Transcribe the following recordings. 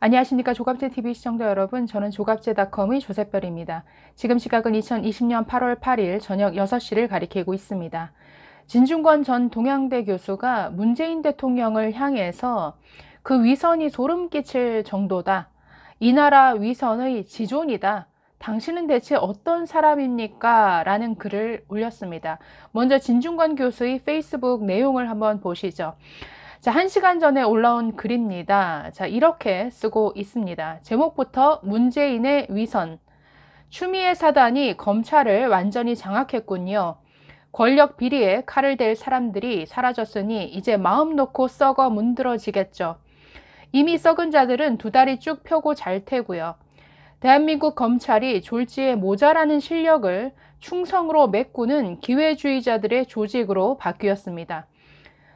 안녕하십니까. 조갑제TV 시청자 여러분, 저는 조갑제닷컴의 조셉별입니다. 지금 시각은 2020년 8월 8일 저녁 6시를 가리키고 있습니다. 진중권 전 동양대 교수가 문재인 대통령을 향해서 그 위선이 소름 끼칠 정도다. 이 나라 위선의 지존이다. 당신은 대체 어떤 사람입니까? 라는 글을 올렸습니다. 먼저 진중권 교수의 페이스북 내용을 한번 보시죠. 자, 1시간 전에 올라온 글입니다. 자, 이렇게 쓰고 있습니다. 제목부터 문재인의 위선. 추미애 사단이 검찰을 완전히 장악했군요. 권력 비리에 칼을 댈 사람들이 사라졌으니 이제 마음 놓고 썩어 문드러지겠죠. 이미 썩은 자들은 두 다리 쭉 펴고 잘 테고요. 대한민국 검찰이 졸지에 모자라는 실력을 충성으로 메꾸는 기회주의자들의 조직으로 바뀌었습니다.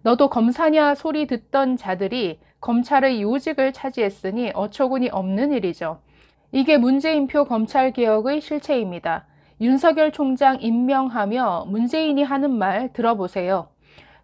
너도 검사냐 소리 듣던 자들이 검찰의 요직을 차지했으니 어처구니 없는 일이죠. 이게 문재인표 검찰개혁의 실체입니다. 윤석열 총장 임명하며 문재인이 하는 말 들어보세요.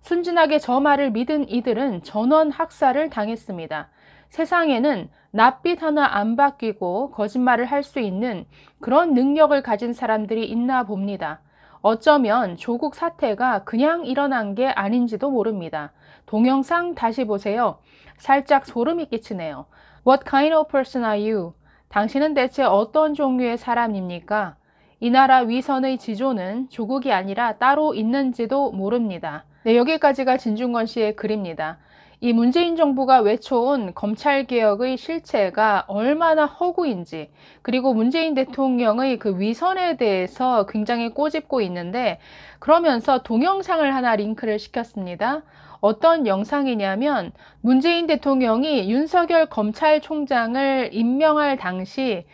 순진하게 저 말을 믿은 이들은 전원 학살을 당했습니다. 세상에는 낯빛 하나 안 바뀌고 거짓말을 할 수 있는 그런 능력을 가진 사람들이 있나 봅니다. 어쩌면 조국 사태가 그냥 일어난 게 아닌지도 모릅니다. 동영상 다시 보세요. 살짝 소름이 끼치네요. What kind of person are you? 당신은 대체 어떤 종류의 사람입니까? 이 나라 위선의 지조는 조국이 아니라 따로 있는지도 모릅니다. 네, 여기까지가 진중권 씨의 글입니다. 이 문재인 정부가 외쳐온 검찰개혁의 실체가 얼마나 허구인지, 그리고 문재인 대통령의 그 위선에 대해서 굉장히 꼬집고 있는데, 그러면서 동영상을 하나 링크를 시켰습니다. 어떤 영상이냐면 문재인 대통령이 윤석열 검찰총장을 임명할 당시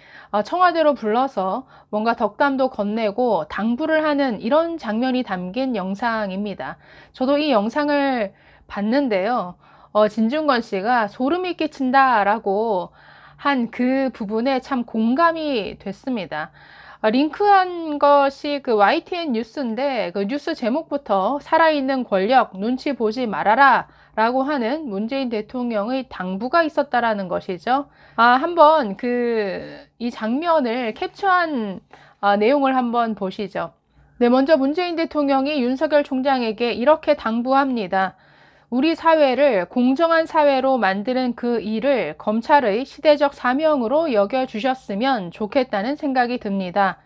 청와대로 불러서 뭔가 덕담도 건네고 당부를 하는 이런 장면이 담긴 영상입니다. 저도 이 영상을 봤는데요. 진중권 씨가 소름이 끼친다라고 한 그 부분에 참 공감이 됐습니다. 링크한 것이 그 YTN 뉴스인데 그 뉴스 제목부터 살아있는 권력 눈치 보지 말아라 라고 하는 문재인 대통령의 당부가 있었다라는 것이죠. 한번 이 장면을 캡처한 내용을 한번 보시죠. 네, 먼저 문재인 대통령이 윤석열 총장에게 이렇게 당부합니다. 우리 사회를 공정한 사회로 만드는 그 일을 검찰의 시대적 사명으로 여겨주셨으면 좋겠다는 생각이 듭니다.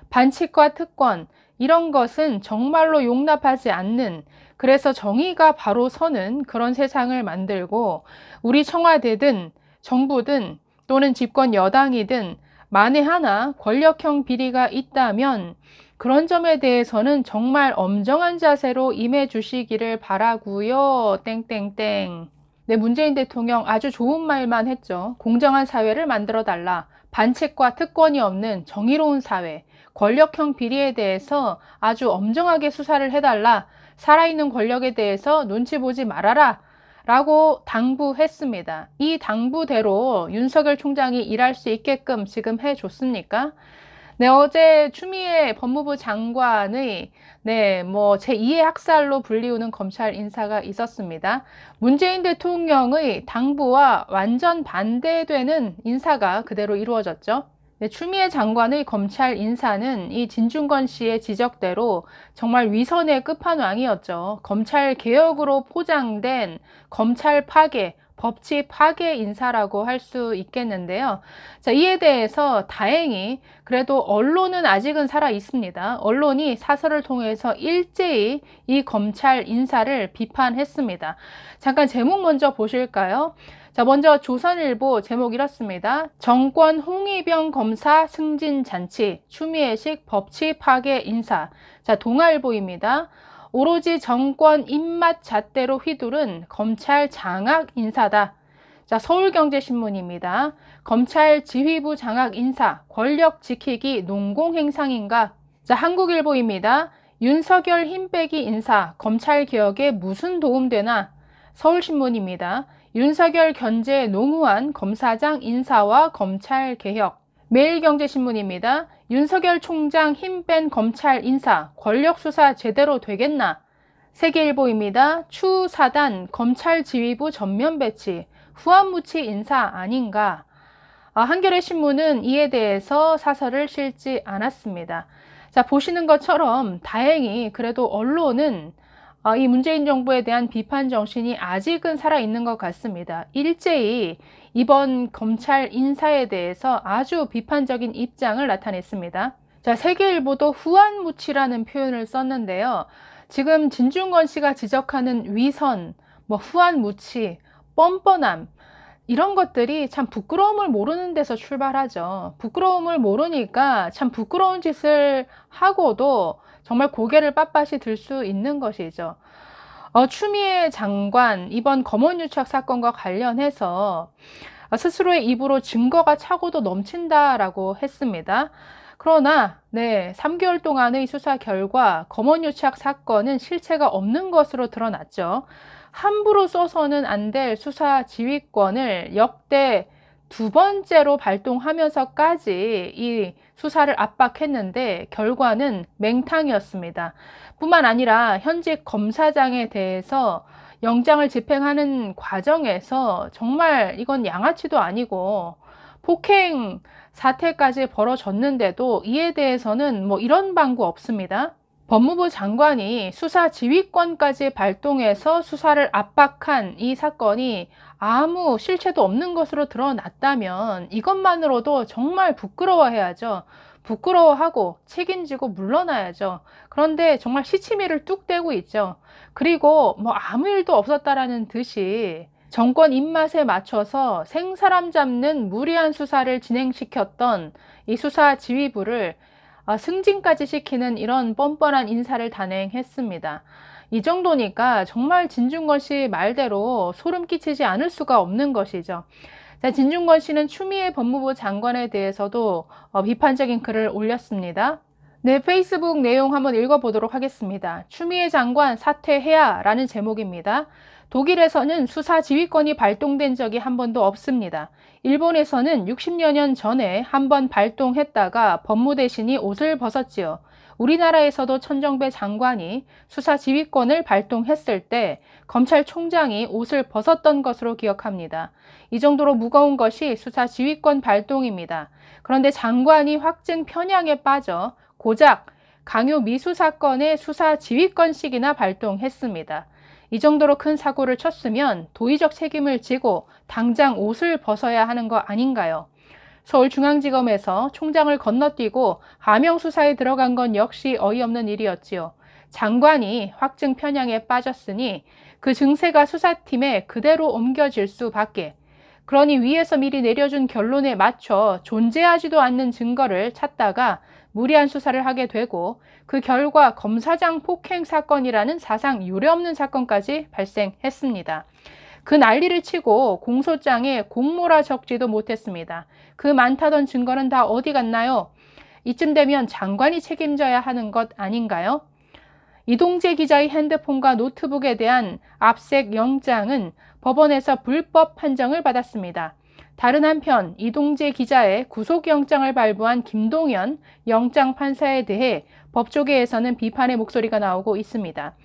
반칙과 특권, 이런 것은 정말로 용납하지 않는, 그래서 정의가 바로 서는 그런 세상을 만들고 우리 청와대든 정부든 또는 집권 여당이든 만에 하나 권력형 비리가 있다면 그런 점에 대해서는 정말 엄정한 자세로 임해 주시기를 바라고요. 땡땡땡. 네, 문재인 대통령 아주 좋은 말만 했죠. 공정한 사회를 만들어 달라. 반칙과 특권이 없는 정의로운 사회. 권력형 비리에 대해서 아주 엄정하게 수사를 해달라. 살아있는 권력에 대해서 눈치 보지 말아라. 라고 당부했습니다. 이 당부대로 윤석열 총장이 일할 수 있게끔 지금 해줬습니까? 네, 어제 추미애 법무부 장관의 제2의 학살로 불리우는 검찰 인사가 있었습니다. 문재인 대통령의 당부와 완전 반대되는 인사가 그대로 이루어졌죠. 네, 추미애 장관의 검찰 인사는 이 진중권 씨의 지적대로 정말 위선의 끝판왕이었죠. 검찰 개혁으로 포장된 검찰 파괴, 법치 파괴 인사라고 할 수 있겠는데요. 자, 이에 대해서 다행히 그래도 언론은 아직은 살아 있습니다. 언론이 사설을 통해서 일제히 이 검찰 인사를 비판했습니다. 잠깐 제목 먼저 보실까요? 자, 먼저 조선일보 제목 이렇습니다. 정권 홍위병 검사 승진 잔치, 추미애식 법치 파괴 인사. 자, 동아일보입니다. 오로지 정권 입맛 잣대로 휘두른 검찰 장악 인사다. 자, 서울경제신문입니다. 검찰 지휘부 장악 인사, 권력 지키기 농공행상인가? 자, 한국일보입니다. 윤석열 힘빼기 인사, 검찰 개혁에 무슨 도움 되나? 서울신문입니다. 윤석열 견제 농후한 검사장 인사와 검찰 개혁. 매일경제신문입니다. 윤석열 총장 힘 뺀 검찰 인사, 권력 수사 제대로 되겠나? 세계일보입니다. 추 사단 검찰 지휘부 전면 배치, 후안무치 인사 아닌가? 한겨레 신문은 이에 대해서 사설을 실지 않았습니다. 자, 보시는 것처럼 다행히 그래도 언론은 이 문재인 정부에 대한 비판 정신이 아직은 살아있는 것 같습니다. 일제히 이번 검찰 인사에 대해서 아주 비판적인 입장을 나타냈습니다. 자, 세계일보도 후안무치라는 표현을 썼는데요. 지금 진중권 씨가 지적하는 위선, 후안무치, 뻔뻔함, 이런 것들이 참 부끄러움을 모르는 데서 출발하죠. 부끄러움을 모르니까 참 부끄러운 짓을 하고도 정말 고개를 빳빳이 들 수 있는 것이죠. 추미애 장관 이번 검언유착 사건과 관련해서 스스로의 입으로 증거가 차고도 넘친다라고 했습니다. 그러나 3개월 동안의 수사 결과 검언유착 사건은 실체가 없는 것으로 드러났죠. 함부로 써서는 안 될 수사 지휘권을 역대 2번째로 발동하면서까지 이 수사를 압박했는데 결과는 맹탕이었습니다. 뿐만 아니라 현직 검사장에 대해서 영장을 집행하는 과정에서 정말 이건 양아치도 아니고 폭행 사태까지 벌어졌는데도 이에 대해서는 이런 방구 없습니다. 법무부 장관이 수사 지휘권까지 발동해서 수사를 압박한 이 사건이 아무 실체도 없는 것으로 드러났다면 이것만으로도 정말 부끄러워해야죠. 부끄러워하고 책임지고 물러나야죠. 그런데 정말 시치미를 뚝 떼고 있죠. 그리고 아무 일도 없었다라는 듯이 정권 입맛에 맞춰서 생사람 잡는 무리한 수사를 진행시켰던 이 수사 지휘부를 승진까지 시키는 이런 뻔뻔한 인사를 단행했습니다. 이 정도니까 정말 진중권 씨 말대로 소름 끼치지 않을 수가 없는 것이죠. 자, 진중권 씨는 추미애 법무부 장관에 대해서도 비판적인 글을 올렸습니다. 네, 페이스북 내용 한번 읽어보도록 하겠습니다. 추미애 장관 사퇴해야 라는 제목입니다. 독일에서는 수사 지휘권이 발동된 적이 한 번도 없습니다. 일본에서는 60여 년 전에 한 번 발동했다가 법무대신이 옷을 벗었지요. 우리나라에서도 천정배 장관이 수사 지휘권을 발동했을 때 검찰총장이 옷을 벗었던 것으로 기억합니다. 이 정도로 무거운 것이 수사 지휘권 발동입니다. 그런데 장관이 확증 편향에 빠져 고작 강요 미수 사건의 수사 지휘권씩이나 발동했습니다. 이 정도로 큰 사고를 쳤으면 도의적 책임을 지고 당장 옷을 벗어야 하는 거 아닌가요? 서울중앙지검에서 총장을 건너뛰고 하명 수사에 들어간 건 역시 어이없는 일이었지요. 장관이 확증 편향에 빠졌으니 그 증세가 수사팀에 그대로 옮겨질 수밖에. 그러니 위에서 미리 내려준 결론에 맞춰 존재하지도 않는 증거를 찾다가 무리한 수사를 하게 되고 그 결과 검사장 폭행 사건이라는 사상 유례없는 사건까지 발생했습니다. 그 난리를 치고 공소장에 공모라 적지도 못했습니다. 그 많다던 증거는 다 어디 갔나요? 이쯤 되면 장관이 책임져야 하는 것 아닌가요? 이동재 기자의 핸드폰과 노트북에 대한 압색 영장은 법원에서 불법 판정을 받았습니다. 다른 한편 이동재 기자의 구속영장을 발부한 김동연 영장판사에 대해 법조계에서는 비판의 목소리가 나오고 있습니다.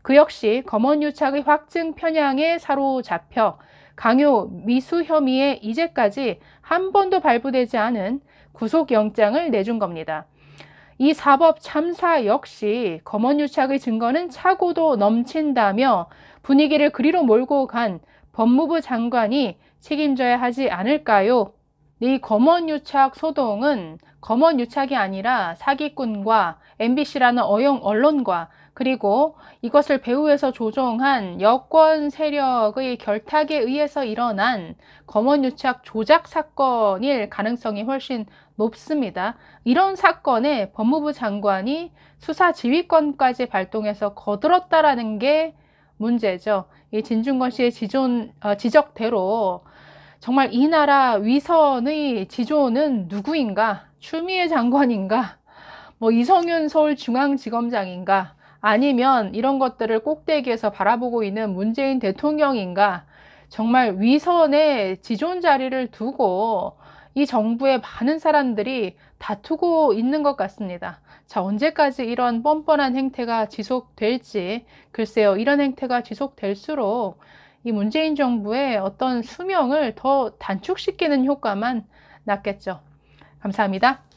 그 역시 검언유착의 확증 편향에 사로잡혀 강요 미수 혐의에 이제까지 한 번도 발부되지 않은 구속영장을 내준 겁니다. 이 사법 참사 역시 검언유착의 증거는 차고도 넘친다며 분위기를 그리로 몰고 간 법무부 장관이 책임져야 하지 않을까요? 이 검언유착 소동은 검언유착이 아니라 사기꾼과 MBC라는 어용 언론과 그리고 이것을 배후에서 조종한 여권 세력의 결탁에 의해서 일어난 검언유착 조작 사건일 가능성이 훨씬 높습니다. 이런 사건에 법무부 장관이 수사 지휘권까지 발동해서 거들었다라는 게 문제죠. 이 진중권 씨의 지적대로 정말 이 나라 위선의 지존은 누구인가? 추미애 장관인가? 이성윤 서울중앙지검장인가? 아니면 이런 것들을 꼭대기에서 바라보고 있는 문재인 대통령인가? 정말 위선의 지존 자리를 두고 이 정부의 많은 사람들이 다투고 있는 것 같습니다. 자, 언제까지 이런 뻔뻔한 행태가 지속될지, 글쎄요, 이런 행태가 지속될수록 이 문재인 정부의 어떤 수명을 더 단축시키는 효과만 낫겠죠. 감사합니다.